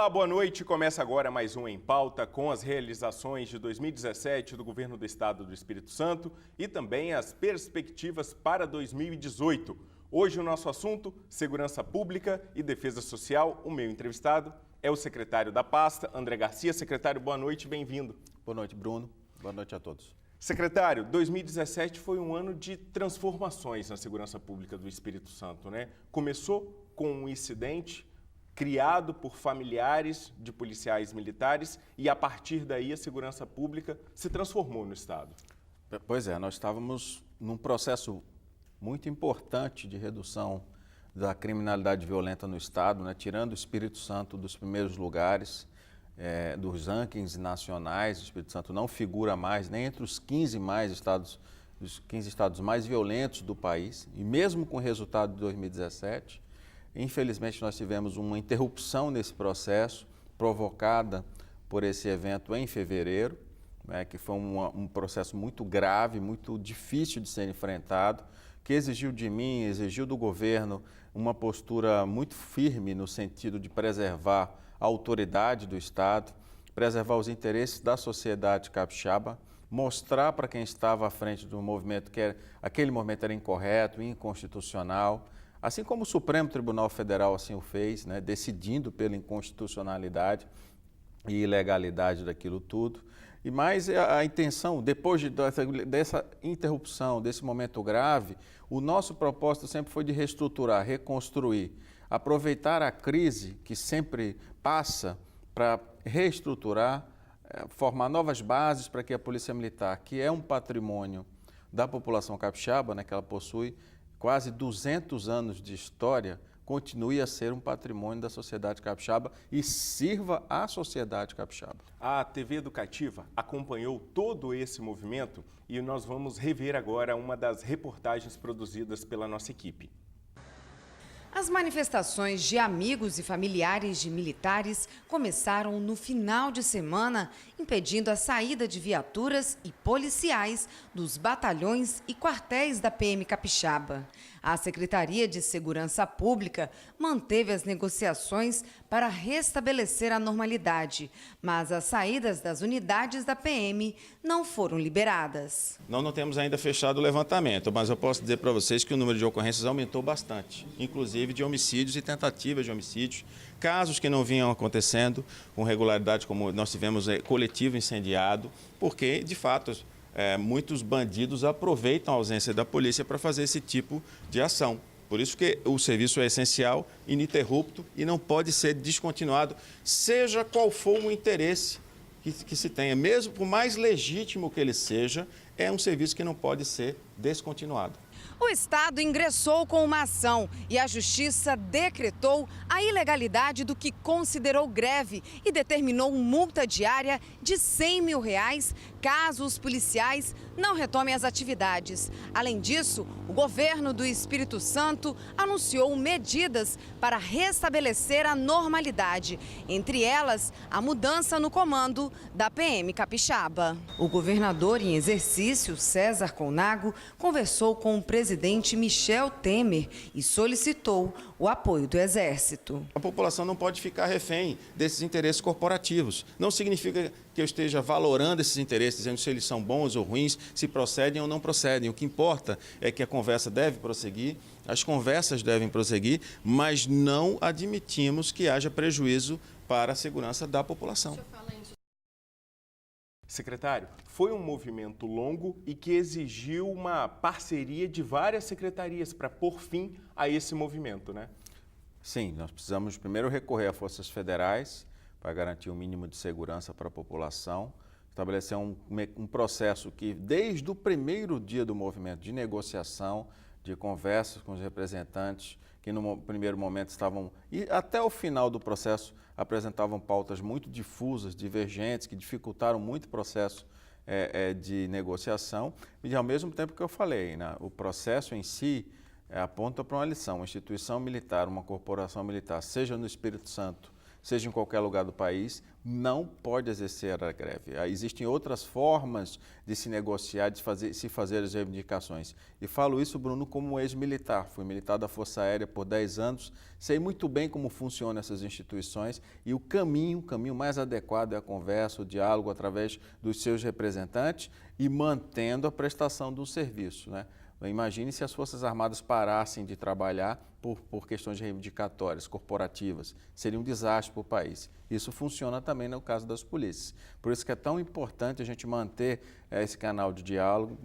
Olá, boa noite. Começa agora mais um Em Pauta com as realizações de 2017 do Governo do Estado do Espírito Santo e também as perspectivas para 2018. Hoje o nosso assunto, Segurança Pública e Defesa Social. O meu entrevistado é o secretário da pasta, André Garcia. Secretário, boa noite, bem-vindo. Boa noite, Bruno. Boa noite a todos. Secretário, 2017 foi um ano de transformações na segurança pública do Espírito Santo, né? Começou com um incidente criado por familiares de policiais militares e, a partir daí, a segurança pública se transformou no Estado. Pois é, nós estávamos num processo muito importante de redução da criminalidade violenta no Estado, né? Tirando o Espírito Santo dos primeiros lugares, dos rankings nacionais. O Espírito Santo não figura mais nem entre os 15 estados mais violentos do país, e mesmo com o resultado de 2017, infelizmente nós tivemos uma interrupção nesse processo, provocada por esse evento em fevereiro, né, que foi um processo muito grave, muito difícil de ser enfrentado, que exigiu de mim, exigiu do governo uma postura muito firme no sentido de preservar a autoridade do Estado, preservar os interesses da sociedade capixaba, mostrar para quem estava à frente do movimento que aquele movimento era incorreto, inconstitucional, assim como o Supremo Tribunal Federal assim o fez, né, decidindo pela inconstitucionalidade e ilegalidade daquilo tudo. E mais a intenção, depois dessa interrupção, desse momento grave, o nosso propósito sempre foi de reestruturar, reconstruir, aproveitar a crise que sempre passa para reestruturar, formar novas bases para que a Polícia Militar, que é um patrimônio da população capixaba, né, que ela possui quase 200 anos de história, continue a ser um patrimônio da sociedade capixaba e sirva à sociedade capixaba. A TV Educativa acompanhou todo esse movimento e nós vamos rever agora uma das reportagens produzidas pela nossa equipe. As manifestações de amigos e familiares de militares começaram no final de semana, impedindo a saída de viaturas e policiais dos batalhões e quartéis da PM Capixaba. A Secretaria de Segurança Pública manteve as negociações para restabelecer a normalidade, mas as saídas das unidades da PM não foram liberadas. Nós não temos ainda fechado o levantamento, mas eu posso dizer para vocês que o número de ocorrências aumentou bastante, inclusive de homicídios e tentativas de homicídios, casos que não vinham acontecendo com regularidade, como nós tivemos coletivo incendiado, porque, de fato, muitos bandidos aproveitam a ausência da polícia para fazer esse tipo de ação. Por isso que o serviço é essencial, ininterrupto e não pode ser descontinuado, seja qual for o interesse que se tenha, mesmo por mais legítimo que ele seja, é um serviço que não pode ser descontinuado. O Estado ingressou com uma ação e a Justiça decretou a ilegalidade do que considerou greve e determinou multa diária de R$100 mil caso os policiais não retomem as atividades. Além disso, o governo do Espírito Santo anunciou medidas para restabelecer a normalidade, entre elas a mudança no comando da PM Capixaba. O governador em exercício, César Colnago, conversou com o presidente Michel Temer e solicitou o apoio do Exército. A população não pode ficar refém desses interesses corporativos. Não significa que eu esteja valorando esses interesses, dizendo se eles são bons ou ruins, se procedem ou não procedem. O que importa é que a conversa deve prosseguir, as conversas devem prosseguir, mas não admitimos que haja prejuízo para a segurança da população. Secretário, foi um movimento longo e que exigiu uma parceria de várias secretarias para pôr fim a esse movimento, né? Sim, nós precisamos primeiro recorrer a forças federais para garantir um mínimo de segurança para a população, estabelecer um processo que, desde o primeiro dia do movimento de negociação, de conversas com os representantes, que no primeiro momento estavam, e até o final do processo, apresentavam pautas muito difusas, divergentes, que dificultaram muito o processo de negociação. E ao mesmo tempo que eu falei, né, o processo em si aponta para uma lição. Uma instituição militar, uma corporação militar, seja no Espírito Santo, seja em qualquer lugar do país, não pode exercer a greve. Existem outras formas de se negociar, de se fazer as reivindicações. E falo isso, Bruno, como ex-militar. Fui militar da Força Aérea por 10 anos, sei muito bem como funcionam essas instituições e o caminho mais adequado é a conversa, o diálogo através dos seus representantes e mantendo a prestação do serviço, né? Imagine se as Forças Armadas parassem de trabalhar por questões reivindicatórias, corporativas. Seria um desastre para o país. Isso funciona também no caso das polícias. Por isso que é tão importante a gente manter esse canal de diálogo,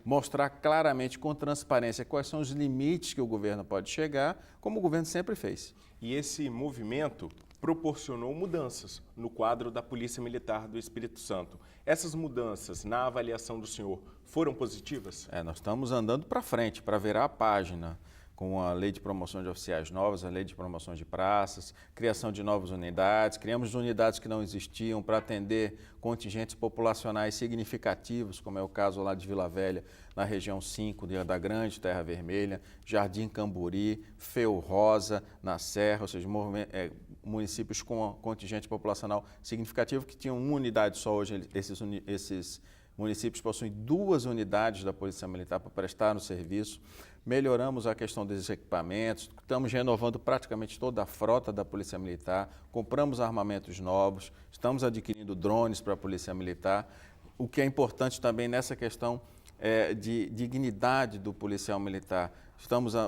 mostrar claramente, com transparência, quais são os limites que o governo pode chegar, como o governo sempre fez. E esse movimento proporcionou mudanças no quadro da Polícia Militar do Espírito Santo. Essas mudanças, na avaliação do senhor, foram positivas? Nós estamos andando para frente, para virar a página, com a Lei de Promoção de Oficiais Novas, a Lei de Promoção de Praças, criação de novas unidades, criamos unidades que não existiam para atender contingentes populacionais significativos, como é o caso lá de Vila Velha, na região 5, da Grande Terra Vermelha, Jardim Camburi, Feu Rosa, na Serra, ou seja, municípios com contingente populacional significativo que tinham uma unidade só. Hoje esses municípios possuem 2 unidades da Polícia Militar para prestar o serviço. Melhoramos a questão dos equipamentos, estamos renovando praticamente toda a frota da Polícia Militar, compramos armamentos novos, estamos adquirindo drones para a Polícia Militar. O que é importante também nessa questão de dignidade do policial militar.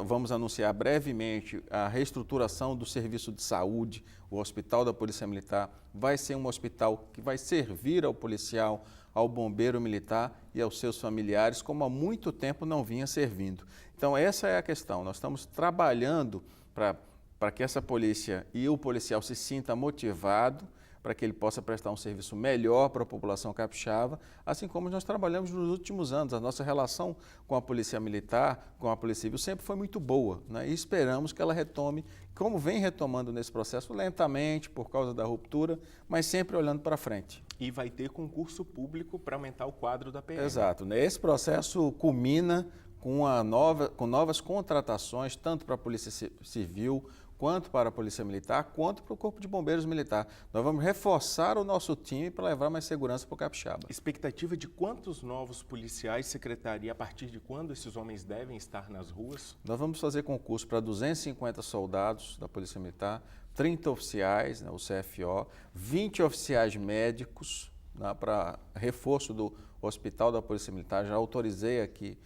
Vamos anunciar brevemente a reestruturação do serviço de saúde. O Hospital da Polícia Militar vai ser um hospital que vai servir ao policial, ao bombeiro militar e aos seus familiares, como há muito tempo não vinha servindo. Então, essa é a questão. Nós estamos trabalhando para que essa polícia e o policial se sinta motivado, para que ele possa prestar um serviço melhor para a população capixaba, assim como nós trabalhamos nos últimos anos. A nossa relação com a Polícia Militar, com a Polícia Civil, sempre foi muito boa, né? E esperamos que ela retome, como vem retomando nesse processo, lentamente, por causa da ruptura, mas sempre olhando para frente. E vai ter concurso público para aumentar o quadro da PM. Exato. Esse processo culmina com novas contratações, tanto para a Polícia Civil, quanto para a Polícia Militar, quanto para o Corpo de Bombeiros Militar. Nós vamos reforçar o nosso time para levar mais segurança para o capixaba. Expectativa de quantos novos policiais, secretaria, a partir de quando esses homens devem estar nas ruas? Nós vamos fazer concurso para 250 soldados da Polícia Militar, 30 oficiais, né, o CFO, 20 oficiais médicos, né, para reforço do Hospital da Polícia Militar. Já autorizei aqui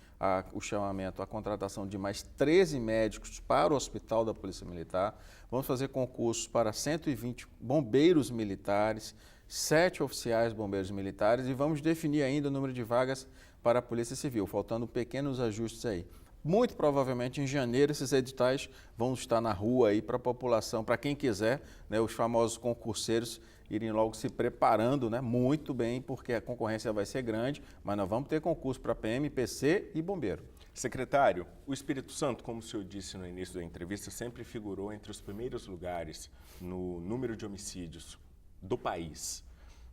o chamamento, a contratação de mais 13 médicos para o Hospital da Polícia Militar. Vamos fazer concursos para 120 bombeiros militares, 7 oficiais bombeiros militares e vamos definir ainda o número de vagas para a Polícia Civil, faltando pequenos ajustes aí. Muito provavelmente em janeiro esses editais vão estar na rua aí para a população, para quem quiser, né, os famosos concurseiros irem logo se preparando, né, muito bem, porque a concorrência vai ser grande, mas nós vamos ter concurso para PM, PC e bombeiro. Secretário, o Espírito Santo, como o senhor disse no início da entrevista, sempre figurou entre os primeiros lugares no número de homicídios do país.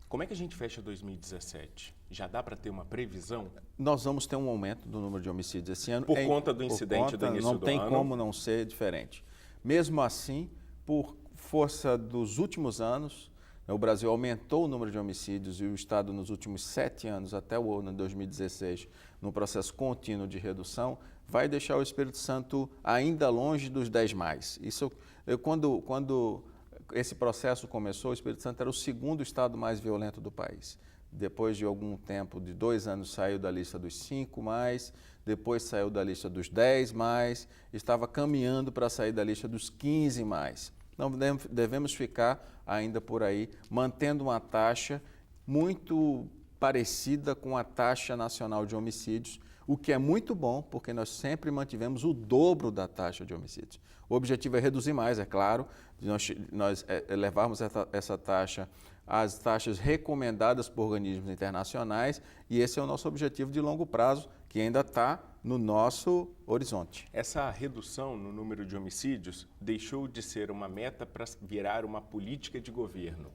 Como é que a gente fecha 2017? Já dá para ter uma previsão? Nós vamos ter um aumento do número de homicídios esse ano. Por conta do incidente do início do ano? Não tem como não ser diferente. Mesmo assim, por força dos últimos anos, o Brasil aumentou o número de homicídios e o Estado, nos últimos 7 anos, até o ano de 2016, num processo contínuo de redução, vai deixar o Espírito Santo ainda longe dos 10 mais. Quando esse processo começou, o Espírito Santo era o 2º estado mais violento do país. Depois de algum tempo, de 2 anos, saiu da lista dos 5 mais, depois saiu da lista dos 10 mais, estava caminhando para sair da lista dos 15 mais. Não devemos ficar ainda por aí, mantendo uma taxa muito parecida com a taxa nacional de homicídios, o que é muito bom, porque nós sempre mantivemos o dobro da taxa de homicídios. O objetivo é reduzir mais, é claro, nós levarmos essa taxa às taxas recomendadas por organismos internacionais, e esse é o nosso objetivo de longo prazo, que ainda está no nosso horizonte. Essa redução no número de homicídios deixou de ser uma meta para virar uma política de governo.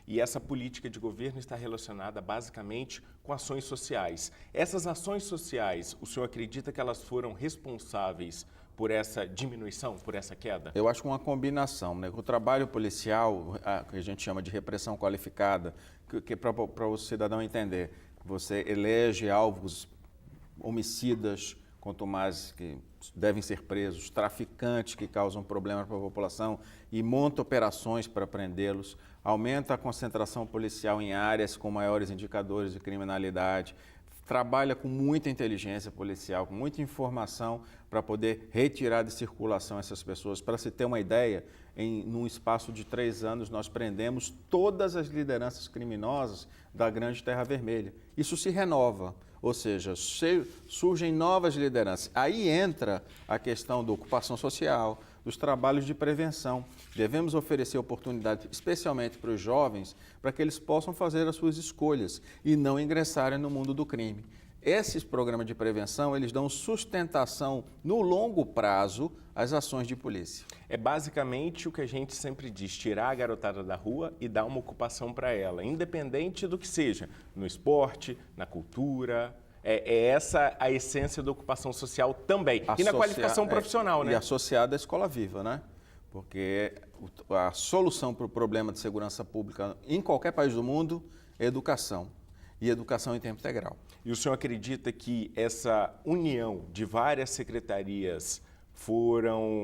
E essa política de governo está relacionada basicamente com ações sociais. Essas ações sociais, o senhor acredita que elas foram responsáveis por essa diminuição, por essa queda? Eu acho que uma combinação, né? O trabalho policial, que a gente chama de repressão qualificada, que para o cidadão entender, você elege alvos homicidas, quanto mais que devem ser presos, traficantes que causam problemas para a população e monta operações para prendê-los, aumenta a concentração policial em áreas com maiores indicadores de criminalidade, trabalha com muita inteligência policial, com muita informação para poder retirar de circulação essas pessoas. Para se ter uma ideia, num espaço de 3 anos, nós prendemos todas as lideranças criminosas da Grande Terra Vermelha. Isso se renova, ou seja, surgem novas lideranças. Aí entra a questão da ocupação social, dos trabalhos de prevenção. Devemos oferecer oportunidade, especialmente para os jovens, para que eles possam fazer as suas escolhas e não ingressarem no mundo do crime. Esses programas de prevenção, eles dão sustentação no longo prazo às ações de polícia. É basicamente o que a gente sempre diz, tirar a garotada da rua e dar uma ocupação para ela, independente do que seja, no esporte, na cultura. É essa a essência da ocupação social também. E na qualificação profissional, né? E associada à escola viva, né? Porque a solução para o problema de segurança pública em qualquer país do mundo é educação. E educação em tempo integral. E o senhor acredita que essa união de várias secretarias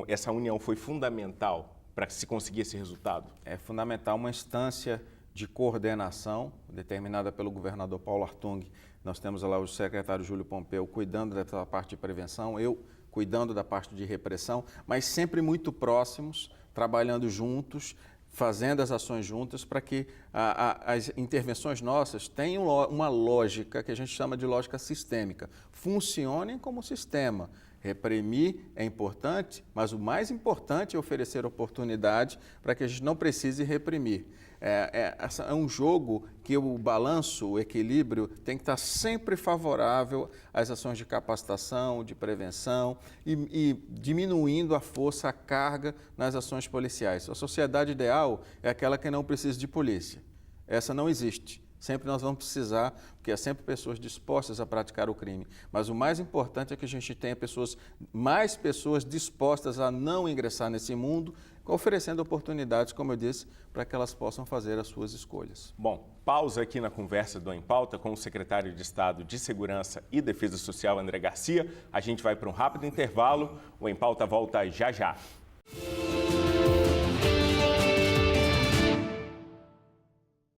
essa união foi fundamental para que se conseguir esse resultado? É fundamental uma instância de coordenação determinada pelo governador Paulo Artung. Nós temos lá o secretário Júlio Pompeu cuidando dessa parte de prevenção, eu cuidando da parte de repressão, mas sempre muito próximos, trabalhando juntos, fazendo as ações juntas para que as intervenções nossas tenham uma lógica que a gente chama de lógica sistêmica, funcionem como sistema. Reprimir é importante, mas o mais importante é oferecer oportunidade para que a gente não precise reprimir. É um jogo que o balanço, o equilíbrio, tem que estar sempre favorável às ações de capacitação, de prevenção e diminuindo a força, a carga nas ações policiais. A sociedade ideal é aquela que não precisa de polícia. Essa não existe. Sempre nós vamos precisar, porque há sempre pessoas dispostas a praticar o crime. Mas o mais importante é que a gente tenha mais pessoas dispostas a não ingressar nesse mundo, oferecendo oportunidades, como eu disse, para que elas possam fazer as suas escolhas. Bom, pausa aqui na conversa do Em Pauta com o secretário de Estado de Segurança e Defesa Social, André Garcia. A gente vai para um rápido intervalo. O Em Pauta volta já já.